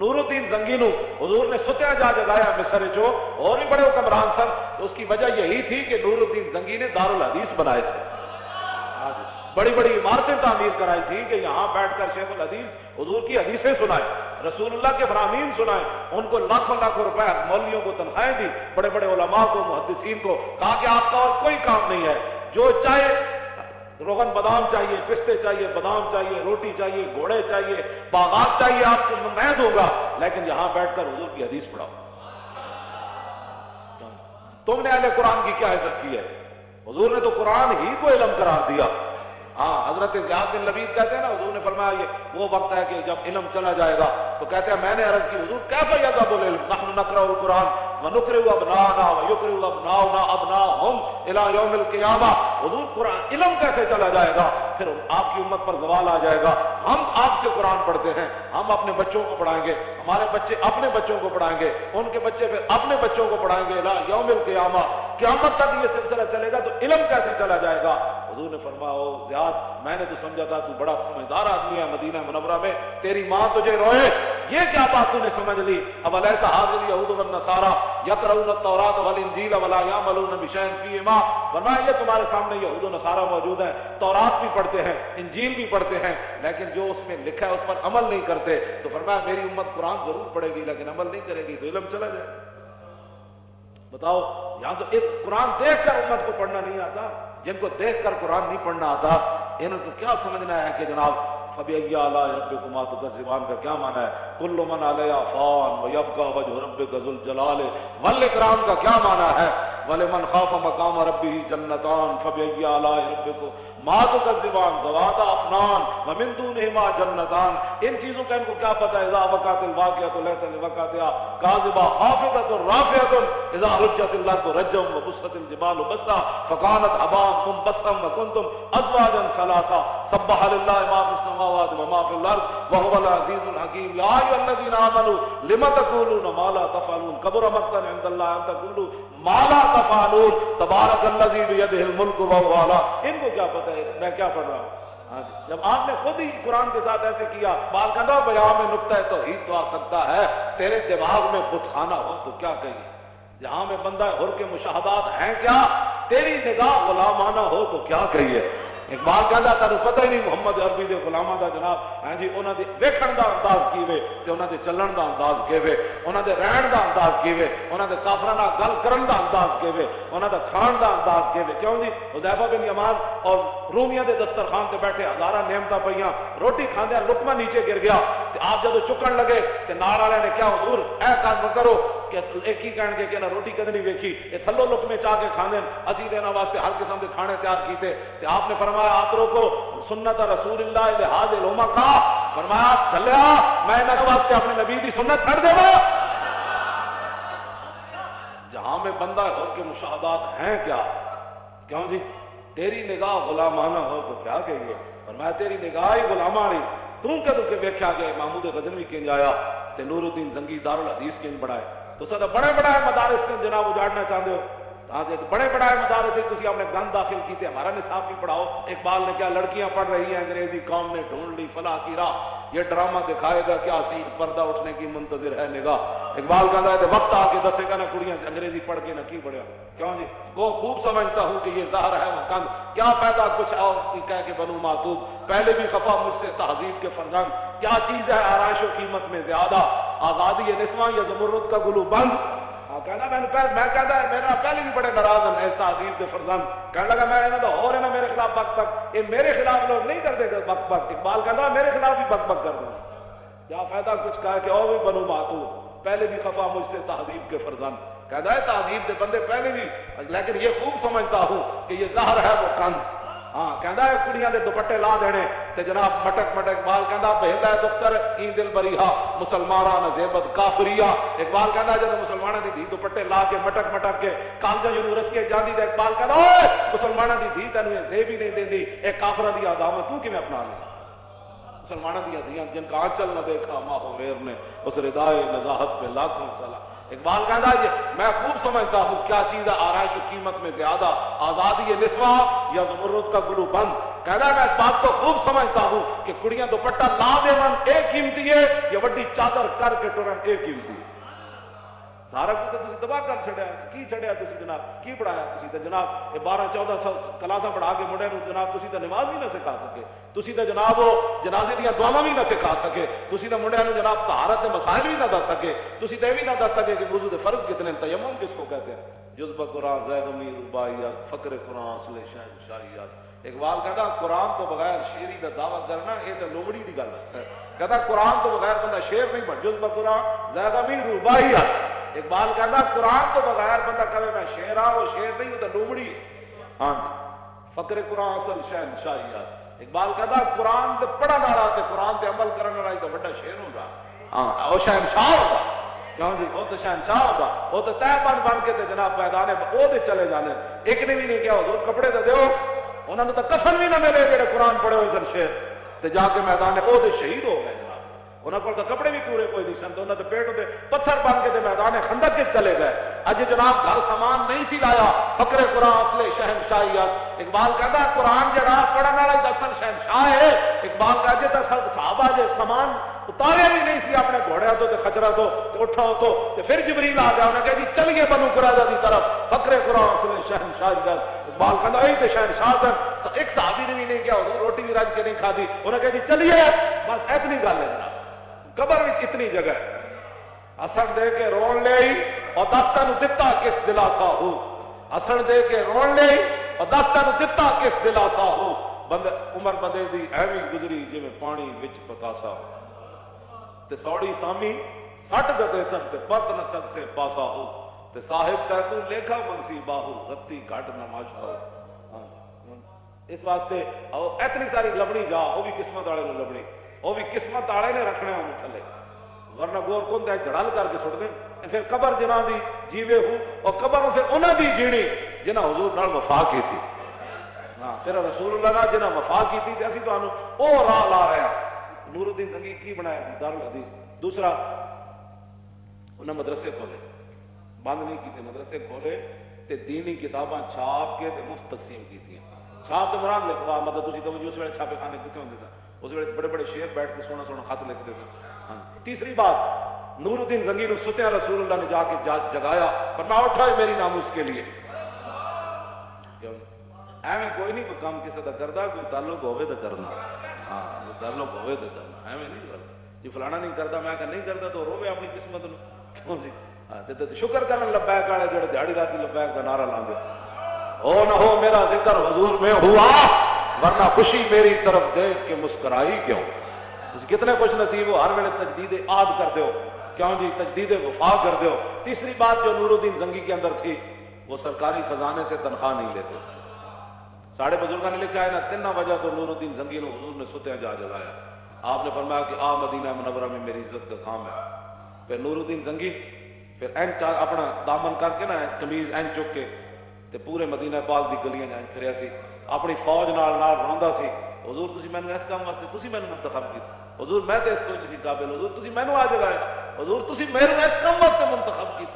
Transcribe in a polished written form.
نور الدین زنگی نو حضور نے ستیا جا جگایا مصر چو، اور بھی بڑے حکمران سن، تو اس کی وجہ یہی تھی کہ نور الدین زنگی نے دارالحدیث بنائے تھے، بڑی بڑی عمارتیں تعمیر کرائی تھی کہ یہاں بیٹھ کر شیخ الحدیث حضور کی حدیثیں سنائیں، رسول اللہ کے فرامین سنائیں، ان کو لاکھوں لاکھوں روپے مولویوں کو تنخواہیں دی، بڑے بڑے علماء کو، محدثین کو، کہا کہ آپ کا اور کوئی کام نہیں ہے، جو چاہے روغن بادام چاہیے، پستے چاہیے، بادام چاہیے، روٹی چاہیے، گھوڑے چاہیے، باغات چاہیے، آپ کو میں دوں گا، لیکن یہاں بیٹھ کر حضور کی حدیث پڑھاؤ۔ تم نے اہل قرآن کی کیا عزت کی ہے؟ حضور نے تو قرآن ہی کو علم قرار دیا۔ ہاں، حضرت زیاد بن لبید کہتے ہیں نا، حضور نے فرمایا یہ وہ وقت ہے کہ جب علم چلا جائے گا، تو کہتے ہیں میں نے عرض کی حضور کیف یذهب العلم نحن نقرأ القرآن ونقرئ ابناءنا ويقرئ ابناؤنا ابناءهم الى يوم القیامہ، حضور قرآن علم کیسے چلا جائے گا؟ پھر آپ کی امت پر زوال آ جائے گا، ہم آپ سے قرآن پڑھتے ہیں، ہم اپنے بچوں کو پڑھائیں گے، ہمارے بچے اپنے بچوں کو پڑھائیں گے، ان کے بچے پھر اپنے بچوں کو پڑھائیں گے، الى یوم القیامہ، قیامت تک یہ سلسلہ چلے گا، تو علم کیسے چلا جائے گا؟ حضور نے فرمایا او زیاد، میں نے تو سمجھا تھا تو بڑا سمجھدار آدمی ہے، مدینہ منورہ میں تیری ماں تجھے روئے، یہ کیا بات تو نے سمجھ لی؟ اب الیس ھذا الیہود والنصارى یقرؤون التوراۃ والانجیل ولا یعملون بشیء فیہما، فرمایا یہ تمہارے سامنے یہود و نصارہ موجود ہیں، تورات بھی پڑھتے ہیں، انجیل بھی پڑھتے ہیں، لیکن جو اس میں لکھا ہے اس پر عمل نہیں کرتے، تو فرمایا میری امت قرآن ضرور پڑھے گی لیکن عمل نہیں کرے گی تو علم چلا جائے۔ بتاؤ، یہاں تو ایک قرآن دیکھ کر امت کو پڑھنا نہیں آتا، جن کو دیکھ کر قرآن نہیں پڑھنا آتا، ان کو کیا سمجھنا ہے کہ جناب فَبِأَيِّ آلَاءِ رَبِّكُمَا تُكَذِّبَانِ کا کیا معنی ہے؟ كُلُّ مَنْ عَلَيْهَا فَانٍ وَيَبْقَى وَجْهُ رَبِّكَ ذُو الْجَلَالِ وَالْإِكْرَامِ کا کیا معنی ہے؟ وَلِمَنْ خَافَ مَقَامَ رَبِّهِ جَنَّتَانِ فَبِأَيِّ آلَاءِ رَبِّكُمَا تُكَذِّبَانِ ذَوَاتَا أَفْنَانٍ وَمِن دُونِهِمَا جَنَّتَانِ، ان چیزوں کا ان کو کیا پتہ ہے؟ اذا وقعت الواقعۃ ليس لوقعتها كاذبۃ خافضۃ رافعۃ اذا رجت الارض رجا وبست الجبال بسا فكانت هباء منبثا وكنتم ازواجا ثلاثا سبح لله ما في السماوات وما في الارض وهو العزيز الحكيم يا ايها الذين امنوا لم تقولون ما لا تفعلون كبر مقتا عند الله ان تقولوا ما لا تفعلون تبارك الذي بيده الملك وهو على، ان کو کیا پتہ ہے میں کیا پڑھ رہا ہوں؟ جب آپ نے خود ہی قرآن کے ساتھ ایسے کیا، بال کندھا بیان میں نقطہ توحید تو آ سکتا ہے، تیرے دماغ میں بت خانہ ہو تو کیا کہیے؟ جہاں میں بندہ حر کے مشاہدات ہیں کیا، تیری نگاہ غلامانہ ہو تو کیا کہیے؟ اقبال کہندا تانوں پتہ ہی نہیں محمد عربی دے غلاماں دا جناب، ہاں جی انہاں دے ویکھن دا انداز کیویں تے انہاں دے چلن دا انداز کیویں، انہاں دے رہن دا انداز کیویں، انہاں دے کافراں نال گل کرن دا انداز کیویں، انہاں دا کھان دا انداز کیویں۔ کیوں جی حذیفہ بن یمان اور رومیاں دے دسترخوان تے بیٹھے ہزاراں نعمتاں پئیاں، روٹی کھاندے لقمہ نیچے گر گیا تے آپ جدوں چکن لگے تے نال والے نے کیا حضور اے کام کرو کہ ایک ہی کہن کے کہ نہ روٹی کدی نہیں ویکھی، اے تھلو لقمے چاہ کے کھاندے اسی دے واسطے ہر قسم دے کھانے تیار کیتے تے آپ نے فرمایا آپ روکو سنت رسول اللہ لحاظ الامہ کا، فرمایا چلیا میں انہاں واسطے اپنے نبی دی سنت چھڑ دیوا۔ جہاں میں بندہ حر کے مشاہدات ہیں کیا، کیوں جی تیری نگاہ غلامانہ ہو تو کیا کہیے؟ فرمایا تیری نگاہ ہی غلامانہ، تم کدوں کہ ویکھیا کہ محمود غزنوی کنج آیا تے نور الدین زنگی دارالحدیث کنج بڑھائے، تو سدا بڑے بڑے مدارس کے جناب اجاڑنا چاہتے ہو، بڑے بڑے مدارس تسی اپنے گند داخل کیتے، ہمارا نصاب بھی پڑھاؤ۔ اقبال نے کیا لڑکیاں پڑھ رہی ہیں انگریزی، قوم نے ڈھونڈ لی فلاح کی راہ، یہ ڈرامہ دکھائے گا کیا سیٹ پردہ اٹھنے کی منتظر ہے نگاہ۔ اقبال کہتا ہے وقت آ کے دسے گا نا کڑیاں سے انگریزی پڑھ کے نہ کی پڑھیا، کیوں جی وہ خوب سمجھتا ہوں کہ یہ زہر ہے وہ کند، کیا فائدہ کچھ اور کہہ کے بنو معتوب، پہلے بھی خفا مجھ سے تہذیب کے فرزند، کیا چیز ہے آرائش و قیمت میں زیادہ، آزادی نسواں یا زمرد کا گلو بند۔ کہنا میں کہتا ہے میرا پہلے بھی بڑے ناراض ہیں تہذیب کے فرزند، کہنے لگا میں انہوں تو ہو رہے نا میرے خلاف بک بک، یہ میرے خلاف لوگ نہیں کرتے بک بک، اقبال کہتا میرے خلاف بھی بک بک کر دوں، کیا فائدہ کچھ کہا کہ اور بھی بنو معتوب، پہلے بھی خفا مجھ سے تہذیب کے فرزند، کہتا ہے تہذیب کے بندے پہلے بھی، لیکن یہ خوب سمجھتا ہوں کہ یہ زہر ہے وہ کند۔ ہاں کہندا ہے کڑیاں دے دوپٹے لا دینے تے جناب مٹک مٹک، اقبال کہندا بہلا ہے دختر این دل بریہا مسلماناں نزیبت کافریہ، اقبال کہندا جدوں مسلماناں دی دھی دوپٹے لا کے مٹک مٹک کے کالجاں یونیورسٹی جاندی تے اقبال کہندا اوئے مسلماناں دی دھی تینوں زیب ہی نہیں دیندی، اے کافراں دی عداوت تو کیویں اپنا لے؟ مسلمانوں دی دھیاں جن کا آنچل نہ دیکھا ماہ و میر نے اس ردائے نزاہت پہ لاکھوں سلام۔ اقبال کہتا ہے میں خوب سمجھتا ہوں کیا چیز ہے آرائش و قیمت میں زیادہ، آزادی نسواں یا زمرد کا گلو بند۔ کہنا میں اس بات کو خوب سمجھتا ہوں کہ کڑیاں دوپٹہ لا دیون ایک قیمتی ہے یا وڈی چادر کر کے ٹرن ایک قیمتی ہے. سارا کچھ تسی تباہ کر چھڑیا. کی چھڑیا تسی جناب؟ کی پڑھایا تسی تے جناب 12-14 کلاساں پڑھا کے منڈے نو جناب تسی تے نماز بھی نہ سکھا سکے, تسی تے جناب جنازے دیاں دعاواں بھی نہ سکھا سکے, تسی تے منڈے نو جناب طہارت دے مسائل بھی نہ دس سکے, تسی تے بھی نہ دس سکے کہ وضو دے فرض کتنے, تیمم کس کو کہتے ہیں. جذبہ قرآن زید امیر ربائی است, فقر قرآن اصل شہنشاہی است. اقبال کہتا قرآن تو بغیر شیری دا دعویٰ کرنا یہ تو لومڑی دی گل ہے. کہتا قرآن تو بغیر بندہ شیر نہیں بن. جذبہ قرآن زید امیر ربائی است. اقبال کہتا قرآن تو بغیر بندہ کہے میں شیر ہاں, وہ شیر نہیں, وہ تو لومڑی ہے. ہاں فقر قرآن اصل شہنشاہی است. اقبال کہتا قرآن تے پڑھن والا تے قرآن تے عمل کرن والا تو بڑا شیر ہوگا. ہاں وہ شہنشاہ ہوگا. کیوں جی وہ تو شہنشاہ ہوگا, وہ تو تہ بن کے تے جناب میدان وہ تے چلے جانے. ایک نے بھی نہیں کیا حضور کپڑے تے دیو, انہوں نے تو کفن بھی نہ ملے جڑے قرآن پڑھے ہوئے سن شیر تے جا کے میدان وہ تے شہید ہو گئے. جناب انہوں کو تو کپڑے بھی پورے کوئی نہیں سن, انہوں نے پیٹ تے پتھر بن کے تے میدان خندق کے چلے گئے. اج جناب گھر سامان نہیں سی لایا, فقر قرآن اصل شہنشاہی است. اقبال کہتا قرآن جڑا پڑھن والا اصل شہنشاہ ہے. اقبال کہتے تے صحابہ جے سامان اتارے بھی نہیں سی اپنے گھوڑے تو تے خچرا تو اٹھا تو تے پھر جبریل آ گیا, انہوں نے کہا جی چلیے بنو قریظہ دی طرف, فقر قرآن اصل شہنشاہی است. اقبال کہتا اے تے شہنشاہ سن. ایک صحابی نے بھی نہیں کیا حضور روٹی بھی رج کے نہیں کھادی, انہوں نے کہا جی چلیے بس اتنی گل ہے. جناب قبر میں اتنی جگہ اثر دے کے رون لے اور دستا نو دتا کس دلاسا ہو. اثر دے کے رون لے اور دستا نو دتا کس دلاسا ہو. بند عمر بندے دی ایویں گزری جویں پانی وچ پتاسا ہو. تے سوڑی سامی سٹ گتے سن تے پت نہ سک سے پاسا ہو. تے صاحب تے تو لیکھا منسی باہو غتی گھٹ نماشا ہو. اس واسطے اتنی ساری لبنی جا وہ بھی قسمت والے نو لبنی, وہ بھی قسمت والے نے رکھنے ہوں تھلے, ورنہ گور کون تے دھڑل کر کے سٹ دیں. پھر قبر جنہ دی جیوے ہو اور قبر پھر انہاں دی جیڑی جنہ حضور نال وفا کی تھی. ہاں پھر رسول اللہ نے جنہ وفا کی تھی تے اسی تانوں او راہ لا رہے ہیں. نور الدین زنگی کی بنایا دارالحدیث. دوسرا انہاں مدرسے کھولے, بند نہیں کیتے, مدرسے کھولے تے دینی کتاباں چھاپ کے تے مفت تقسیم کی تھی. چھاپ تو مراد لکھوا مطلب تسی توجہ اس ویلے چھاپے خانے کتے ہوندے سن, اس ویلے بڑے بڑے شیر بیٹھ کے سونا سونا خط لکھتے تھے. تیسری بات نور الدین زنگی نو ستیا رسول اللہ نے جا کے جگایا, فرمایا اٹھا ہے میری ناموس کے لیے. ایویں کوئی نہیں کوئی کام کسی دا کردا, کوئی تعلق ہوے تے کرنا. ہاں کوئی تعلق ہوے تے کرنا, ایویں نہیں کردا جی فلانا نہیں کردا میں کہ نہیں کردا تو روے اپنی قسمت نو. کیوں جی تے شکر کرن لبیک والے جڑے دیہڑی راتی لبیک دا نعرہ لاندے, او نہ ہو میرا ذکر حضور میں ہوا ورنہ خوشی میری طرف دیکھ کے مسکرائی کیوں. تسی کتنے خوش نصیب ہو, ہر ویلے تجدید عہد کر دیو. کیوں جی تجدید وفا کر دیو. تیسری بات جو نور الدین زنگی کے اندر تھی, وہ سرکاری خزانے سے تنخواہ نہیں لیتے. ساڑھے بزرگاں نے لکھا ہے نا تینہ وجہ تو نور الدین زنگی نے حضور نے ستیا جا جگایا. آپ نے فرمایا کہ آ مدینہ منورہ میں میری عزت کا کام ہے. پھر نور الدین زنگی پھر این اپنا دامن کر کے نا قمیض این چک کے تے پورے مدینہ پاک دی گلیاں جائیں پھریا سی, اپنی فوج نال روندا سی. حضور تسی مینوں اس کام واسطے تسی مینوں منتخب کیتا, حضور میں تے اس کوئی نہیں سی قابل, حضور تسی مینوں آ جگایا, حضور تسی میرے اس کام واسطے منتخب کیتا.